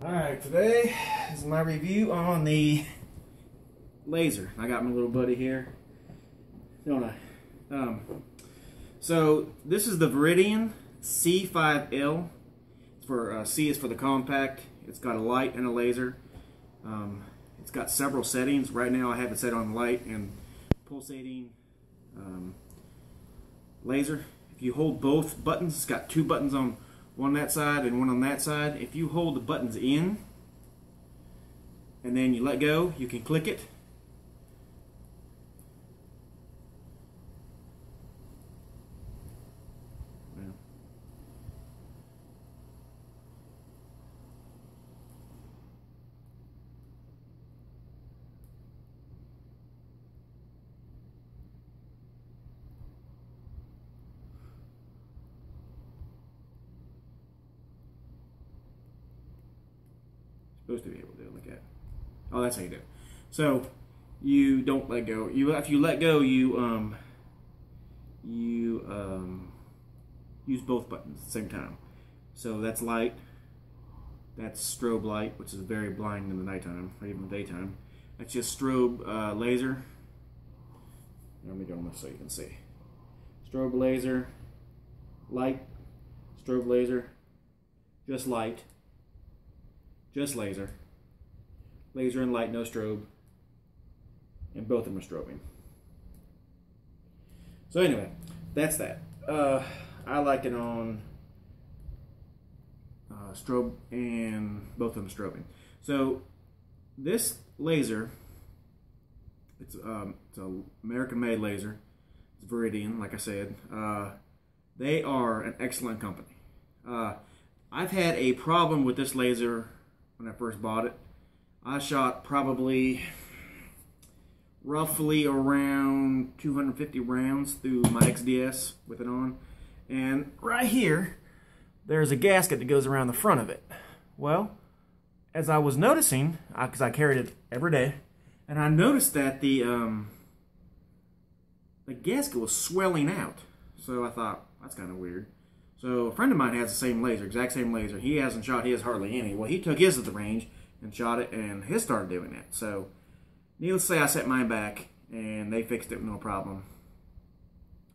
Alright, today is my review on the laser. I got my little buddy here, don't I? So this is the Viridian c5l. It's for C is for the compact. It's got a light and a laser. It's got several settings. Right now I have it set on light and pulsating laser. If you hold both buttons, it's got two buttons on one that side and one on that side. If you hold the buttons in and then you let go, you can click it. Supposed to be able to look at. Oh, that's how you do it. So you don't let go. If you let go, you use both buttons at the same time. So that's light. That's strobe light, which is very blind in the nighttime or even the daytime. That's just strobe laser. Let me go on this so you can see. Strobe laser, light, strobe laser, just light. Just laser. Laser and light, no strobe. And both of them are strobing. So anyway, that's that. I like it on strobe and both of them strobing. So this laser, it's an American-made laser. It's Viridian, like I said. They are an excellent company. I've had a problem with this laser when I first bought it. I shot probably roughly around 250 rounds through my XDS with it on. And right here, there's a gasket that goes around the front of it. Well, as I was noticing, because I carried it every day, and I noticed that the gasket was swelling out. So I thought, that's kind of weird. So a friend of mine has the same laser, exact same laser. He hasn't shot his hardly any. Well, he took his at the range and shot it, and his started doing that. So needless to say, I set mine back, and they fixed it with no problem.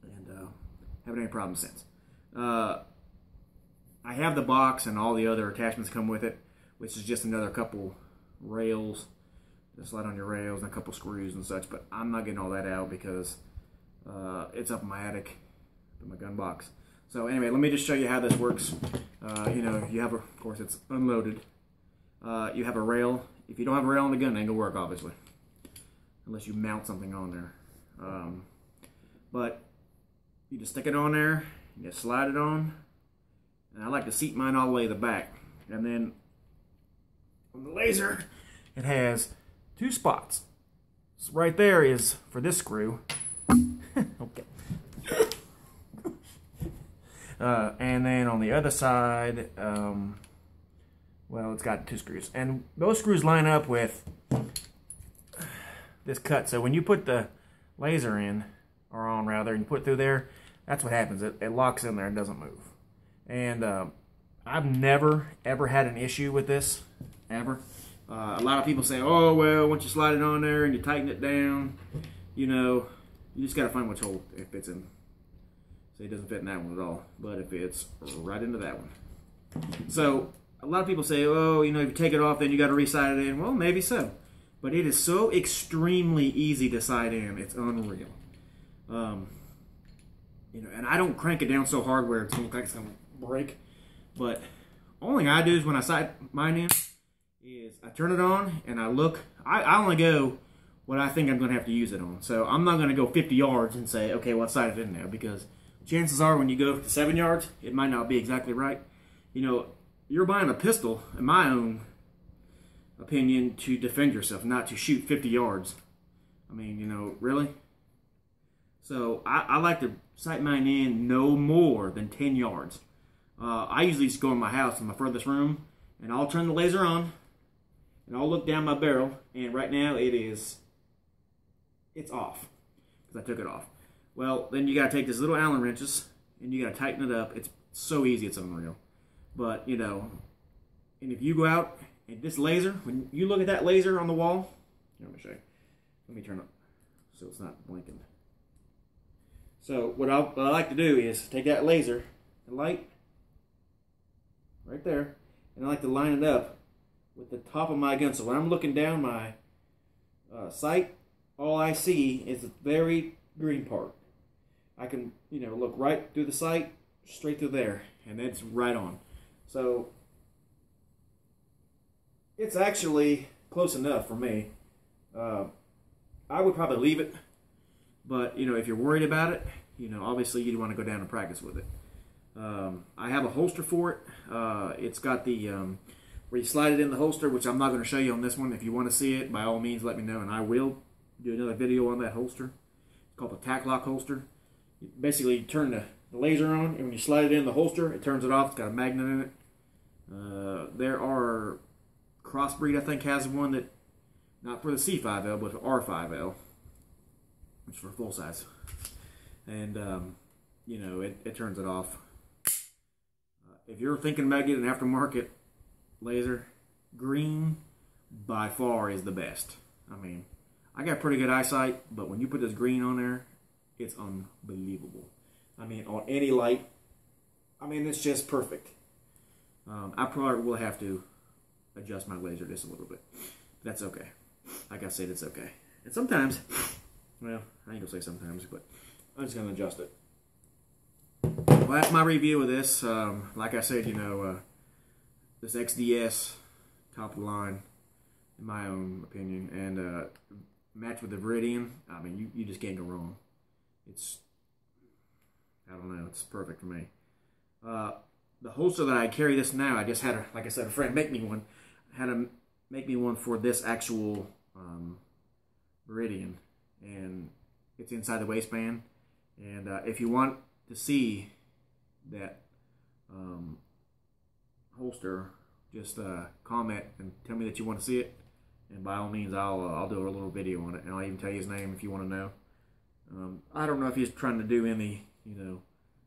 And haven't any problems since. I have the box and all the other attachments come with it, which is just another couple rails to slide on your rails and a couple screws and such. But I'm not getting all that out because it's up in my attic in my gun box. So anyway, let me just show you how this works. You know, you have, of course, it's unloaded. You have a rail. If you don't have a rail on the gun, it ain't gonna work, obviously, unless you mount something on there. But you just stick it on there, you just slide it on, and I like to seat mine all the way to the back. And then on the laser, it has two spots. So right there is for this screw. Okay. And then on the other side, well, it's got two screws. And those screws line up with this cut. So when you put the laser in, or on rather, and you put it through there, that's what happens. It locks in there and doesn't move. And I've never, ever had an issue with this, ever. A lot of people say, oh, well, once you slide it on there and you tighten it down, you know, you just got to find which hole it fits in. It doesn't fit in that one at all, but it fits right into that one. So a lot of people say, oh, you know, if you take it off, then you got to re-sight it in. Well, maybe so, but it is so extremely easy to sight in. It's unreal. You know, and I don't crank it down so hard where it's gonna look like it's gonna break. But only thing I do is when I sight mine in is I turn it on and I look. I only go what I think I'm gonna have to use it on. So I'm not gonna go 50 yards and say, okay, well, I sight it in there, because chances are when you go to 7 yards, it might not be exactly right. You know, you're buying a pistol, in my own opinion, to defend yourself, not to shoot 50 yards. I mean, you know, really? So I like to sight mine in no more than 10 yards. I usually just go in my house in my furthest room, and I'll turn the laser on, and I'll look down my barrel, and right now it's off, because I took it off. Well, then you got to take these little Allen wrenches and you got to tighten it up. It's so easy, it's unreal. But, you know, and if you go out And this laser, when you look at that laser on the wall, here, let me show you. Let me turn it so it's not blinking. So what I like to do is take that laser, the light, right there, and I like to line it up with the top of my gun. So when I'm looking down my sight, all I see is the very green part. I can, look right through the sight, straight through there, and it's right on. So it's actually close enough for me. I would probably leave it, but if you're worried about it, obviously you'd want to go down and practice with it. I have a holster for it. It's got the where you slide it in the holster, which I'm not going to show you on this one. If you want to see it, by all means, let me know, and I will do another video on that holster. It's called the tack lock holster. You basically turn the laser on, and when you slide it in the holster, it turns it off. It's got a magnet in it. There are Crossbreed, I think, has one that, not for the C5L, but for R5L, which is for full size. And, it turns it off. If you're thinking about getting an aftermarket laser, green by far is the best. I mean, I got pretty good eyesight, but when you put this green on there, it's unbelievable. I mean, on any light, it's just perfect. I probably will have to adjust my laser just a little bit. That's okay. Like I said, it's okay. And sometimes, well, I ain't gonna say sometimes, but I'm just gonna adjust it. Well, that's my review of this. Like I said, this XDS, top of the line, in my own opinion, and matched with the Viridian, you just can't go wrong. I don't know, it's perfect for me. The holster that I carry this now, I just had, like I said, a friend make me one. Had to make me one for this actual Viridian, and it's inside the waistband. And if you want to see that holster, just comment and tell me that you want to see it, and by all means, I'll do a little video on it, and I'll even tell you his name if you want to know. I don't know if he's trying to do any,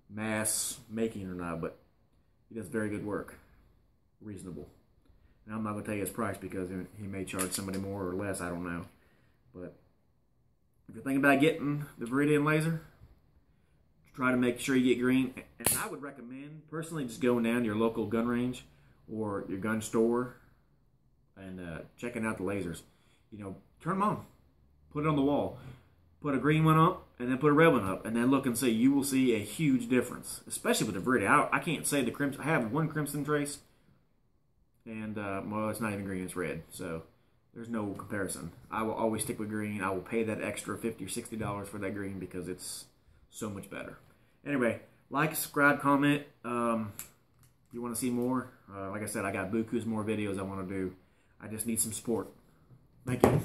mass making or not, but he does very good work, reasonable. And I'm not going to tell you his price because he may charge somebody more or less, I don't know. But if you're thinking about getting the Viridian laser, try to make sure you get green. And I would recommend, personally, just going down to your local gun range or your gun store and checking out the lasers. Turn them on. Put it on the wall. Put a green one up and then put a red one up and then look and see. You will see a huge difference, especially with the Viridian. I can't say the crimson. I have one crimson trace. And, well, it's not even green, it's red. So, there's no comparison. I will always stick with green. I will pay that extra $50 or $60 for that green because it's so much better. Anyway, like, subscribe, comment. You want to see more? Like I said, I got bukus more videos I want to do. I just need some support. Thank you.